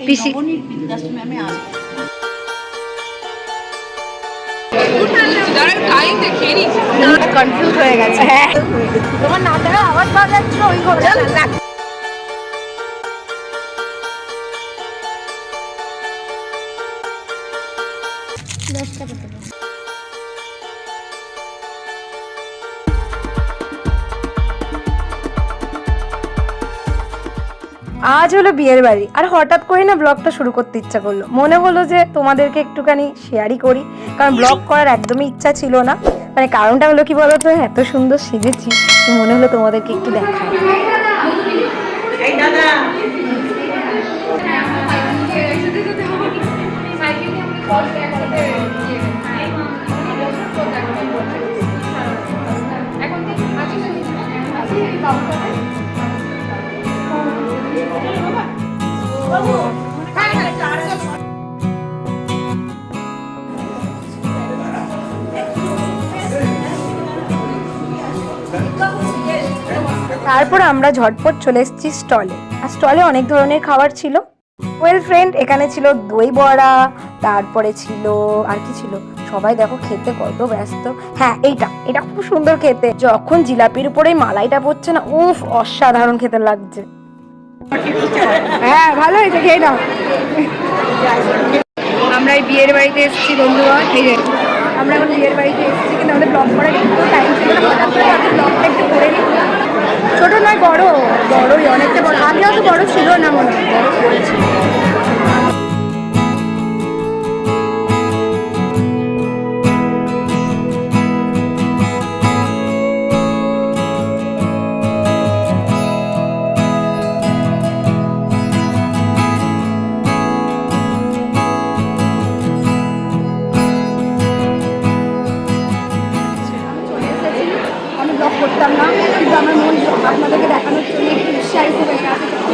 পিসি বৃদ্ধাশ্রমে আমি আসবো। কনফিউজ হয়ে গেছে। তোমার নাটার আওয়াজ পাওয়া যাচ্ছিল ওই ঘরে। আজ হলো বিয়ের বাড়ি, আর হঠাৎ করে না ব্লগটা শুরু করতে ইচ্ছা করলো। মনে হলো যে তোমাদেরকে একটুখানি শেয়ারই করি, কারণ ব্লগ করার একদমই ইচ্ছা ছিল না। মানে কারণটা হলো কি বলতো, এত সুন্দর সেজেছি, মনে হলো তোমাদেরকে একটু দেখাই। তারপর আমরা ঝটপট চলে এসেছি স্টলে। আর স্টলে অনেক ধরনের খাবার ছিল। ওয়েল ফ্রেন্ড, এখানে ছিল দই বড়া, তারপরে ছিল আর কি ছিল, সবাই দেখো খেতে কত ব্যস্ত। হ্যাঁ, এটা খুব সুন্দর খেতে। যখন জিলাপির উপরে মালাইটা পড়ছে না, উফ, অসাধারণ খেতে লাগছে। হ্যাঁ, ভালো হয়েছে, খেয়ে নাও। আমরা এই বিয়ের বাড়িতে এসেছি বন্ধুরা। এই যে আমরা এখন বিয়ের বাড়িতে এসেছি, কিন্তু আমাদের ব্লগ করার একটু টাইম ছিল না। হঠাৎ করে আমাদের ব্লগটা একটু করে নিই। ছোট নয়, বড়ই, অনেকটা বড়। আগে অত বড় ছিল না, মনে হয় বড় করেছে। করতাম না, কিন্তু আমার মন আপনাদেরকে দেখানোর জন্য একটু উৎসাহিত হয়ে গেছে।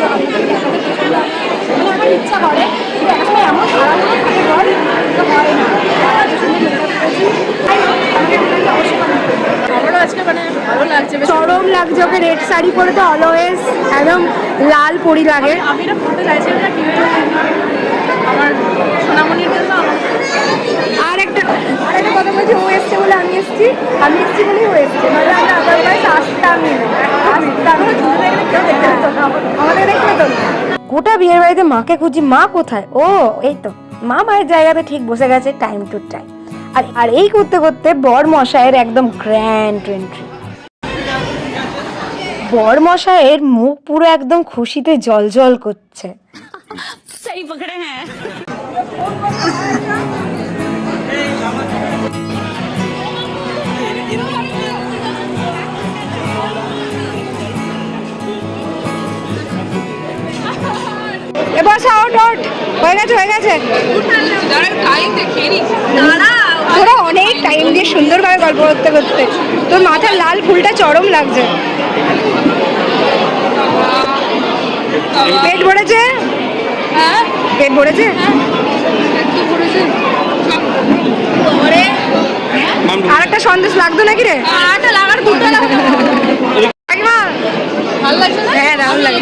আপনাদেরকে দেখাতে পছন্দ, মানে আমার ইচ্ছা করে, কিন্তু একটা সময় এমন খারাপগুলো থাকে বল, তো হয় না। আমারও আজকে মানে ভালো লাগছে, চরম লাগছে। ওকে রেড শাড়ি পরে তো অলওয়েজ একদম লাল পরি লাগে। আমি এটা পড়তে চাইছি না, আমার সোনামণির জন্য। আর একটা কথা বলছি, ও এসছে বলে আমি এসছি বলেই ও এসছে, নাহলে আমরা আদারওয়াইজ আসতামই না। আমাদের দেখতে পেত না। গোটা বিয়ের বাড়িতে মাকে খুঁজি, মা কোথায়? ও এই তো, মায়ের জায়গাতে ঠিক বসে গেছে টাইম টু টাইম। আর এই করতে করতে বর মশাইয়ের একদম গ্র্যান্ড এন্ট্রি। বর মশাইয়ের মুখ পুরো একদম খুশিতে জ্বলজ্বল করছে। সেই পকড়ে হ্যাঁ। এবার আউট হয়ে গেছে। ওরা অনেক টাইম দিয়ে সুন্দরভাবে গল্প করতে করতে তোর মাথার লাল ফুলটা চরম লাগছে। পেট ভরেছে? পেট ভরেছে? আর একটা সন্দেশ লাগতো নাকি রে? ভালো লাগছে না? হ্যাঁ, ভালো লাগে।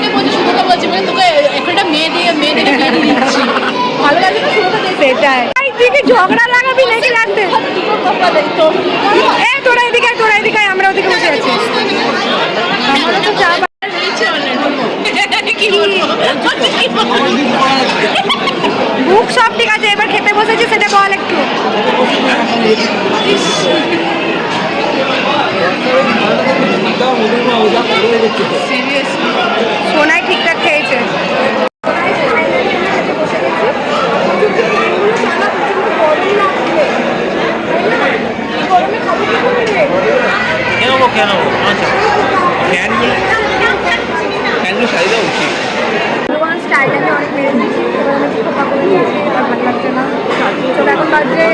ভালো লাগে না? সেটাই। এইদিকে ঝগড়া লাগাবি নাকি লাগবে? তোরা এদিকে, আমরা ওদিকে বসে আছি। আমারও তো চা বুক সব ঠিক আছে, এবার খেতে বসেছি, সেটা বল একটু। সোনাই ঠিকঠাক খেয়েছে। এখন বাজে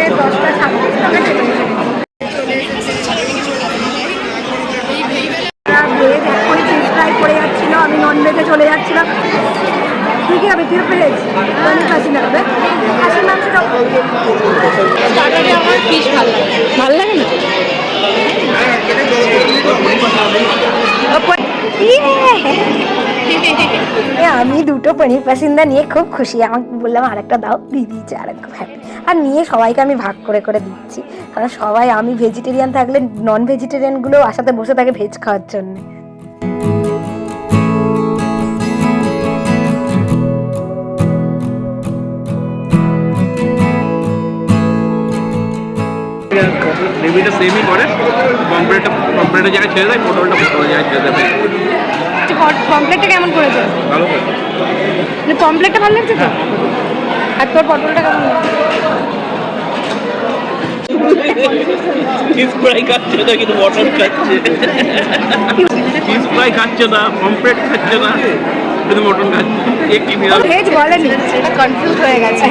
10টা করে যাচ্ছিল, আমি নন ভেজে চলে যাচ্ছিলাম। কি হবে? তুই ভেজ খাসি না হবে? খাসির মাংসটা আমার ফিশ ভালো লাগে না। আমি দুটো পনির পাসিন্দা নিয়ে খুব খুশি। আমাকে বললাম আর একটা দাও, দিয়ে দিয়েছে, আর খুব হ্যাপি। আর নিয়ে সবাইকে আমি ভাগ করে করে দিচ্ছি, কারণ সবাই, আমি ভেজিটেরিয়ান থাকলে নন ভেজিটেরিয়ানগুলো আসাতে বসে থাকে ভেজ খাওয়ার জন্য। গ্রেভিটা সেমই করে, পমফ্রেটের জায়গায় ছেড়ে দেয়, পটলের জায়গায় ছেড়ে দেবে। পমফ্লেটটা কেমন করেছে? ভালো করে পমফ্লেটটা ভালো লাগছে তো? আর তোর পটলটা কেমন লাগছে? চিজ ফ্রাই খাচ্ছে না, কিন্তু মটন খাচ্ছে। চিজ ফ্রাই খাচ্ছে না, পমফ্রেট খাচ্ছে না, কিন্তু মটন খাচ্ছে। একই নিরামিষ। ভেজ বলেনি, সেটা কনফিউজ হয়ে গেছে।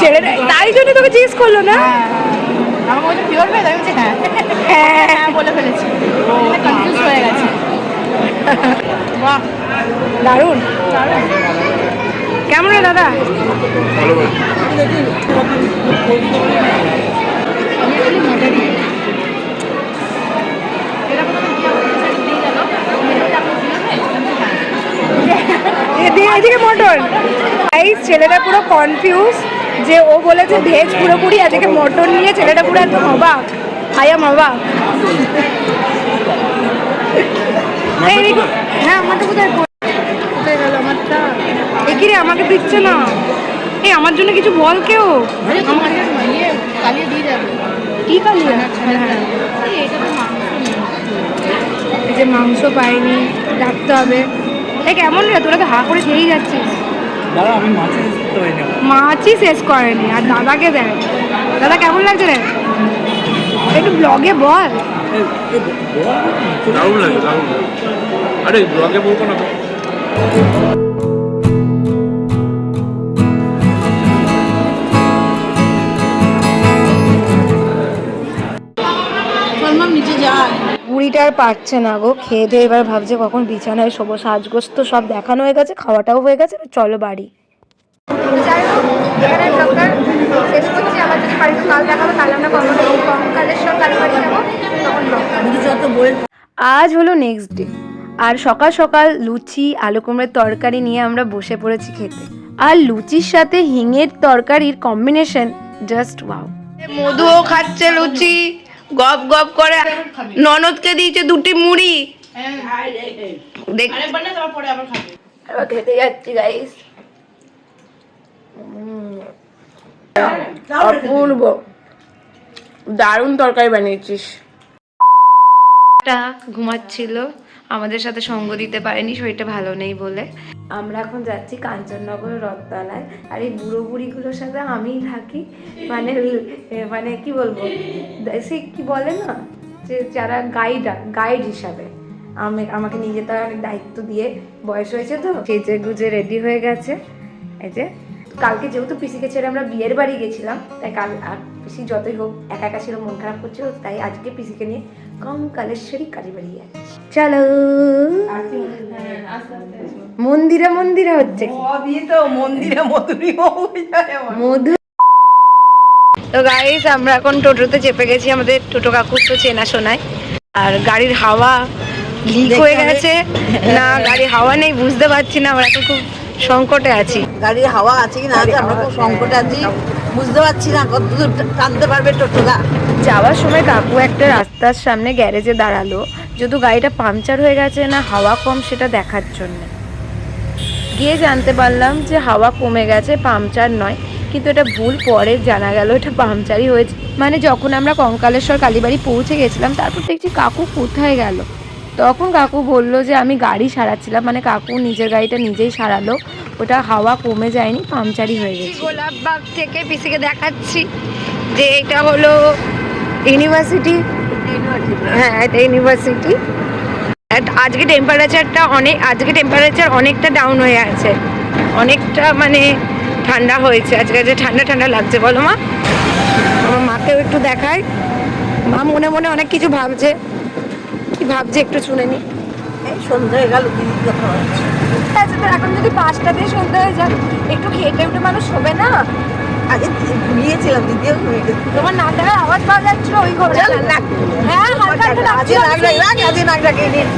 ছেলেটা তাই জন্য তোকে জিজ্ঞেস করলো না? আমাকে বলছে পিওর ভেজ, আমি বলছি হ্যাঁ বলে ফেলেছি, কনফিউজ হয়ে গেছে। বাহ, দারুণ। কেমন রে দাদা? ভালো করে এদিকে মটন। ছেলেটা পুরো কনফিউজ যে ও বলেছে ভেজ পুরোপুরি, আজকে মটন নিয়ে ছেলেটা পুরো একদম অবাক। আই এম অবাক। হ্যাঁ, আমারটা কোথায় গেল? আমারটা একই রে, আমাকে দিচ্ছে না। এই আমার জন্য কিছু বল কেউ। কালিয়ে দিয়ে যাবে। কি কালিয়ে? এই যে মাংস পাইনি, ডাকতে হবে। এই কেমন রে, তোরা তো হা করে খেয়েই যাচ্ছিস। মাছই শেষ করেনি, আর দাদাকে দেয়। দাদা কেমন লাগছে রে? একটু ব্লগে বল। দারুণ লাগে, দারুণ লাগে। আরে ব্লগে বলবো না তো। নিচে যায় বুড়িটা আর পারছে না গো, খেয়ে দিয়ে এবার ভাবছে কখন বিছানায় শোবো। সাজগোজ তো সব দেখানো হয়ে গেছে, খাওয়াটাও হয়ে গেছে, চলো বাড়ি। শেষ করছি, আবার যদি বাড়ি তো কাল দেখাবো, তাহলে আমরা কঙ্কালেশ্বর কালীবাড়ি যাবো, তখন আজ হলো নেক্সট ডে, আর সকাল সকাল লুচি আলু কুমড়োর তরকারি নিয়ে আমরা বসে পড়েছি খেতে। আর লুচির সাথে হিঙের তরকারির কম্বিনেশন জাস্ট ওয়াও। মধুও খাচ্ছে লুচি, গপ গপ করে। ননদকে দিয়েছে দুটি মুড়ি। খেতে যাচ্ছি গাইস। অপূর্ব, দারুণ তরকারি বানিয়েছিস। ঘুমাচ্ছিল, আমাদের সাথে সঙ্গ দিতে পারেনি, শরীরটা ভালো নেই বলে। আমরা এখন যাচ্ছি কাঞ্চননগর রথতলায়। আর এই বুড়ো বুড়িগুলোর সাথে আমিই থাকি, মানে মানে কি বলবো, সে কি বলে না, যে যারা গাইড হিসাবে আমাকে নিয়ে যেতে হয়, অনেক দায়িত্ব দিয়ে। বয়স হয়েছে তো, সেজে গুজে রেডি হয়ে গেছে। এই যে কালকে যেহেতু পিসিকে ছেড়ে আমরা বিয়ের বাড়ি গেছিলাম, তাই কাল আর পিসি যতই হোক একা একা ছিল, মন খারাপ করছিল, তাই আজকে পিসিকে নিয়ে কঙ্কালেশ্বরী কালীবাড়ি যাচ্ছি। চলো, মন্দিরে মন্দিরে হচ্ছে মধু। তো গাইস, আমরা এখন টোটোতে চেপে গেছি, আমাদের টোটো কাকুর তো চেনা শোনায়। আর গাড়ির হাওয়া লিক হয়ে গেছে না, গাড়ির হাওয়া নেই, বুঝতে পারছি না। আমরা এখন খুব সংকটে আছি। গাড়ির হাওয়া আছে কি না, আমরা খুব সংকটে আছি, বুঝতে পারছি না কতদূর টানতে পারবে টোটোটা। যাওয়ার সময় কাকু একটা রাস্তার সামনে গ্যারেজে দাঁড়ালো, যেহেতু গাড়িটা পাংচার হয়ে গেছে না হাওয়া কম সেটা দেখার জন্য। গিয়ে জানতে পারলাম যে হাওয়া কমে গেছে, পাংচার নয়। কিন্তু এটা ভুল, পরে জানা গেল এটা পাংচারই হয়েছে। মানে যখন আমরা কঙ্কালেশ্বর কালীবাড়ি পৌঁছে গেছিলাম, তারপর দেখছি কাকু কোথায় গেল। তখন কাকু বললো যে আমি গাড়ি সারাচ্ছিলাম, মানে কাকু নিজের গাড়িটা নিজেই সারালো, ওটা হাওয়া কমে যায়নি, পাংচারই হয়ে গেছে। গোলাপবাগ থেকে পিসিকে দেখাচ্ছি যে এটা হলো ইউনিভার্সিটি। হ্যাঁ, এটা ইউনিভার্সিটি। আজকে টেম্পারেচার অনেকটা ডাউন হয়ে আছে, অনেকটা মানে ঠান্ডা হয়েছে আজকে, যে ঠান্ডা ঠান্ডা লাগছে। বলো মা, আমার মাকেও একটু দেখায়। মা মনে মনে অনেক কিছু ভাবছে, কি ভাবছে একটু শুনে নি। এই সন্ধ্যা হয়ে গেল, দিদি কথা হচ্ছে। আচ্ছা, তো এখন যদি 5টা দিয়ে সন্ধ্যা হয়ে যায়, একটু খেটে উঠে মানুষ শোবে না? আগে ঘুমিয়েছিলাম, দিদিও ঘুমিয়ে গেছে। তোমার নাকটার আওয়াজ পাওয়া যাচ্ছিল ওই ঘরে। হ্যাঁ, হালকা হালকা ডাকছিল।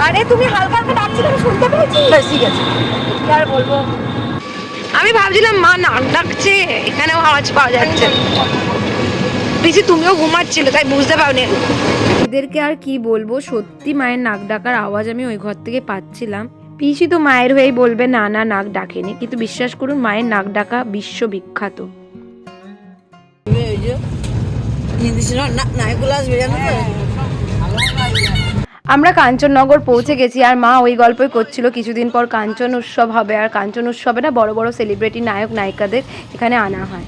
আরে তুমি হালকা হালকা ডাকছিলে, আমি শুনতে পেয়েছি। ঠিক আছে। কি আর বলবো। আমি ভাবছিলাম মা নাক ডাকছে, এখানেও আওয়াজ পাওয়া যাচ্ছে। পিসি তুমিও ঘুমাচ্ছিলে তাই বুঝতে পারোনি। এদেরকে আর কি বলবো, সত্যি মায়ের নাক ডাকার আওয়াজ আমি ওই ঘর থেকে পাচ্ছিলাম। পিসি তো মায়ের হয়েই বলবে না না নাক ডাকেনি, কিন্তু বিশ্বাস করুন মায়ের নাক ডাকা বিশ্ববিখ্যাত। আমরা কাঞ্চননগর পৌঁছে গেছি, আর মা ওই গল্পই করছিল কিছুদিন পর কাঞ্চন উৎসব হবে, আর কাঞ্চন উৎসবে না বড় বড় সেলিব্রিটি নায়ক নায়িকাদের এখানে আনা হয়।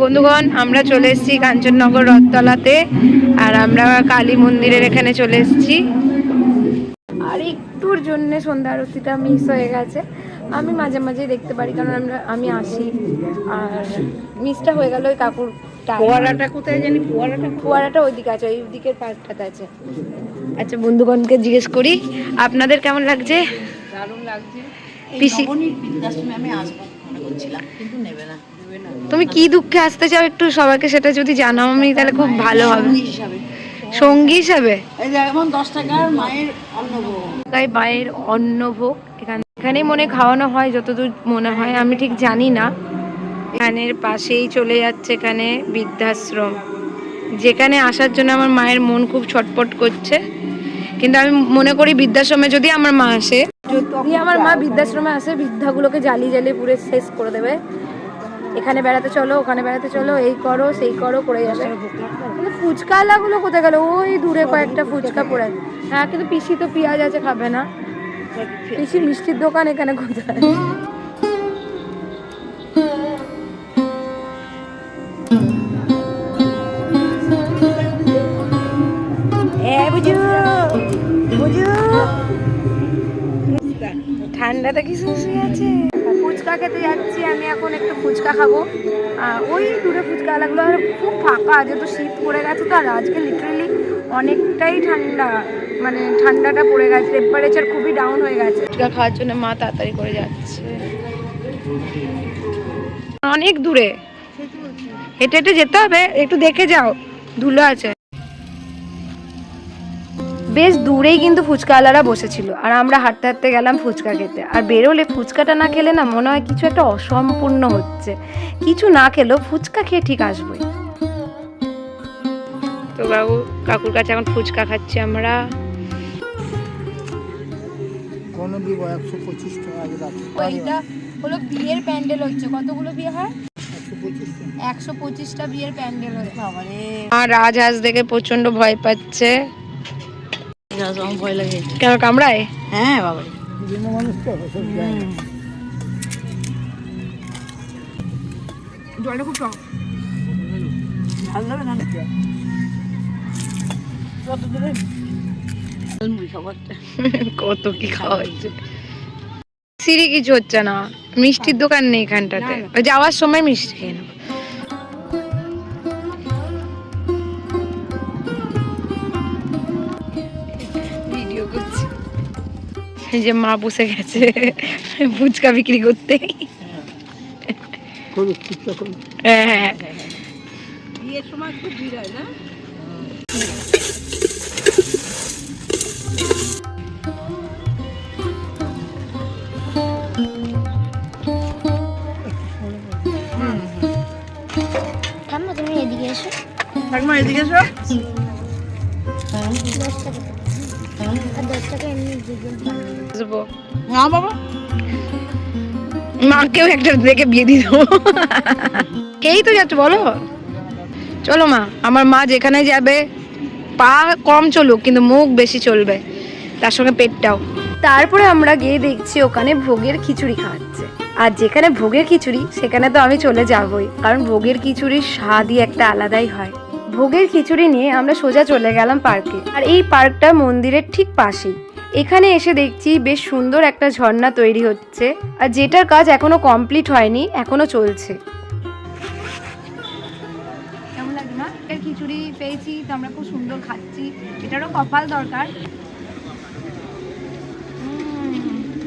বন্ধুগণ, আমরা চলে এসেছি কাঞ্চননগর রথতলাতে, আর আমরা কালী মন্দিরের এখানে চলে এসেছি। আর একটুর জন্য সন্ধ্যা আরতিটা মিস হয়ে গেছে। আমি মাঝে মাঝেই দেখতে পারি, কারণ আমি আসি, আর মিসটা হয়ে গেল ওই কাকুর। ফোয়ারাটা কোথায় জানি, ফোয়ারাটা ওইদিকে আছে, ওই দিকের পার্কটাতে আছে। আচ্ছা বন্ধুগণকে জিজ্ঞেস করি আপনাদের কেমন লাগছে। দারুণ লাগছে। পিসি বৃদ্ধাশ্রমে আমি আসবো মনে করছিলাম, কিন্তু নেবে না। তুমি কি দুঃখে আসতে চাও একটু সবাইকে সেটা যদি জানাও আমি, তাহলে খুব ভালো হবে। সঙ্গী হিসাবে এই যে যেমন 10 টাকার মায়ের অন্নভোগ, তাই মায়ের অন্নভোগ এখানেই মনে খাওয়ানো হয় যতদূর মনে হয়, আমি ঠিক জানি না। এখানের পাশেই চলে যাচ্ছে এখানে বৃদ্ধাশ্রম, যেখানে আসার জন্য আমার মায়ের মন খুব ছটপট করছে। কিন্তু আমি মনে করি বৃদ্ধাশ্রমে যদি আমার মা আসে, যদি আমার মা বৃদ্ধাশ্রমে আসে, বৃদ্ধাগুলোকে জ্বালিয়ে জ্বালিয়ে পুরো শেষ করে দেবে। এখানে বেড়াতে চলো, ওখানে বেড়াতে চলো, এই করো সেই করো করে যাবে। কিন্তু ফুচকাওয়ালাগুলো কোথায় গেল? ওই দূরে কয়েকটা ফুচকা পড়ে। হ্যাঁ, কিন্তু পিসি তো পেঁয়াজ আছে, খাবে না। পিসির মিষ্টির দোকান এখানে কোথায়? ঠান্ডাটা কি শুষে আছে। ফুচকা খেতে যাচ্ছি আমি এখন, একটু ফুচকা খাবো। ওই দূরে ফুচকাওয়ালাগুলো, আর খুব ফাঁকা, যেহেতু শীত পড়ে গেছে তো। আর আজকে লিটারেলি অনেকটাই ঠান্ডা, মানে ঠান্ডাটা পড়ে গেছে, টেম্পারেচার খুবই ডাউন হয়ে গেছে। ফুচকা খাওয়ার জন্য মা তাড়াতাড়ি করে যাচ্ছে। অনেক দূরে হেঁটে হেঁটে যেতে হবে, একটু দেখে যাও, ধুলো আছে। বেশ দূরেই কিন্তু ফুচকাওয়ালারা বসেছিল, আর আমরা হাঁটতে হাঁটতে গেলাম ফুচকা খেতে। আর বেরোলে ফুচকাটা না খেলে না মনে হয় কিছু একটা অসম্পূর্ণ হচ্ছে। কিছু না খেলেও ফুচকা খেয়ে ঠিক আসবোই। তো বাবু কাকুর কাছে এখন ফুচকা খাচ্ছি আমরা। ওইটা হলো বিয়ের প্যান্ডেল হচ্ছে। কতগুলো বিয়ে হয়? 125টা বিয়ের প্যান্ডেল হচ্ছে। আর রাজহাঁস দেখে প্রচন্ড ভয় পাচ্ছে। ভয় লাগে। কেন কামড়ায়? হ্যাঁ বাবা, জলটা খুব টক। ভালো লাগে না কত কি খাওয়া হচ্ছে। সিঁড়ি কিছু হচ্ছে না, মিষ্টির দোকান নেই এখানটাতে, যাওয়ার সময় মিষ্টি খেয়ে নেবো। ভিডিও করছি, এই যে মা বসে গেছে ফুচকা বিক্রি করতে। হ্যাঁ, বিয়ের সময় খুব ভিড় হয় না? তুমি এদিকে এসো। ঠাকুমা এদিকে এসো। 10 টাকা এমনি আসবো। না বাবা, মাকেও একটা দেখে বিয়ে দিয়ে দেবো। এই তো যাচ্ছে, বলো চলো মা। আমার মা যেখানে যাবে পা কম চলুক কিন্তু মুখ বেশি চলবে, তার সঙ্গে পেটটাও। তারপরে আমরা গিয়ে দেখছি ওখানে ভোগের খিচুড়ি খাওয়াচ্ছে। আর যেখানে ভোগের খিচুড়ি সেখানে তো আমি চলে যাবই, কারণ ভোগের খিচুড়ির স্বাদই একটা আলাদাই হয়। ভোগের খিচুড়ি নিয়ে আমরা সোজা চলে গেলাম পার্কে। আর এই পার্কটা মন্দিরের ঠিক পাশেই। এখানে এসে দেখছি বেশ সুন্দর একটা ঝর্ণা তৈরি হচ্ছে, আর যেটার কাজ এখনো কমপ্লিট হয়নি, এখনো চলছে। কেমন লাগে না? খিচুড়ি পেয়েছি তো আমরা খুব সুন্দর খাচ্ছি, এটারও কপাল দরকার।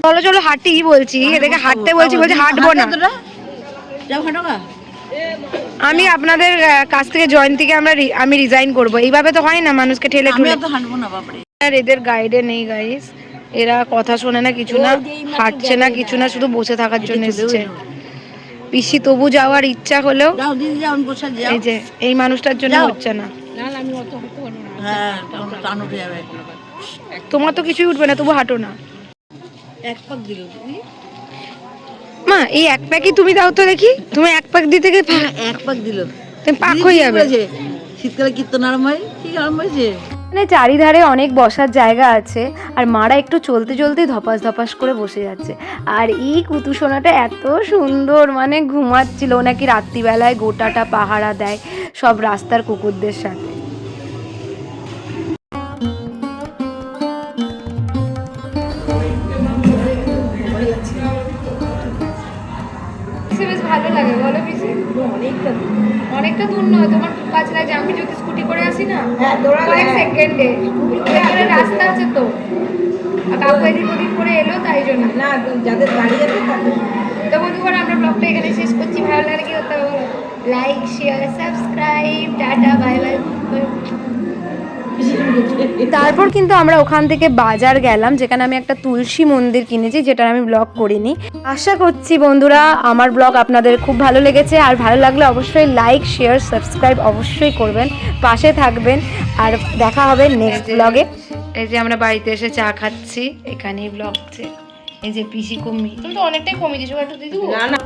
চলো চলো হাঁটি বলছি, এদিকে হাঁটতে বলছি, বলছি হাঁটবো না। আমি আপনাদের কাছ থেকে জয়ন্তীকে আমি রিজাইন করব, এইভাবে তো হয় না মানুষকে ঠেলে ঠুলে। আর এদের গাইডে নেই গাইস, এরা কথা শোনে না কিছু না, হাঁটছে না কিছু না, শুধু বসে থাকার জন্য এসেছে। পিসি তবু যাওয়ার ইচ্ছা হলেও এই যে এই মানুষটার জন্য হচ্ছে না। তোমার তো কিছুই উঠবে না, তবু হাঁটো না। মা এই এক প্যাকই তুমি দাও তো দেখি, তুমি এক প্যাক দিতে গিয়ে এক পাক দিল, তুমি পাক হয়ে যাবে। শীতকালে কীর্ত নরম হয়, কি নরম হয়েছে। মানে চারিধারে অনেক বসার জায়গা আছে, আর মারা একটু চলতে চলতে ধপাস ধপাস করে বসে যাচ্ছে। আর এই কুতুসোনাটা এত সুন্দর, মানে ঘুমাচ্ছিল, নাকি রাত্রিবেলায় গোটাটা পাহারা দেয় সব রাস্তার কুকুরদের সাথে। বেশ ভালো লাগে বলো পিসি? অনেকটা দূর নয়, তোমার কাছে লাগে। আমি যদি স্কুটি করে আসি না কয়েক সেকেন্ডে, রাস্তা আছে তো। আর কাকু এদিক ওদিক করে এলো, তাই জন্য না যাদের দাঁড়িয়ে আছে তাদের। তো বন্ধুগণ, আমরা ব্লগটা এখানে শেষ করছি। ভালো লাগলে কি করতে হবে? Like, share, subscribe, tata, bye bye. তারপর কিন্তু আমরা ওখান থেকে বাজার গেলাম, যেখানে আমি একটা তুলসী মন্দির কিনেছি, যেটা আমি ব্লগ করিনি। আশা করছি বন্ধুরা আমার ব্লগ আপনাদের খুব ভালো লেগেছে, আর ভালো লাগলে অবশ্যই লাইক, শেয়ার, সাবস্ক্রাইব অবশ্যই করবেন, পাশে থাকবেন, আর দেখা হবে নেক্সট ব্লগে। এই যে আমরা বাড়িতে এসে চা খাচ্ছি, এখানেই ব্লগ। এই যে পিসি কমি, তুমি তো অনেকটাই কমিয়ে দিয়েছো, একটু দিদি। না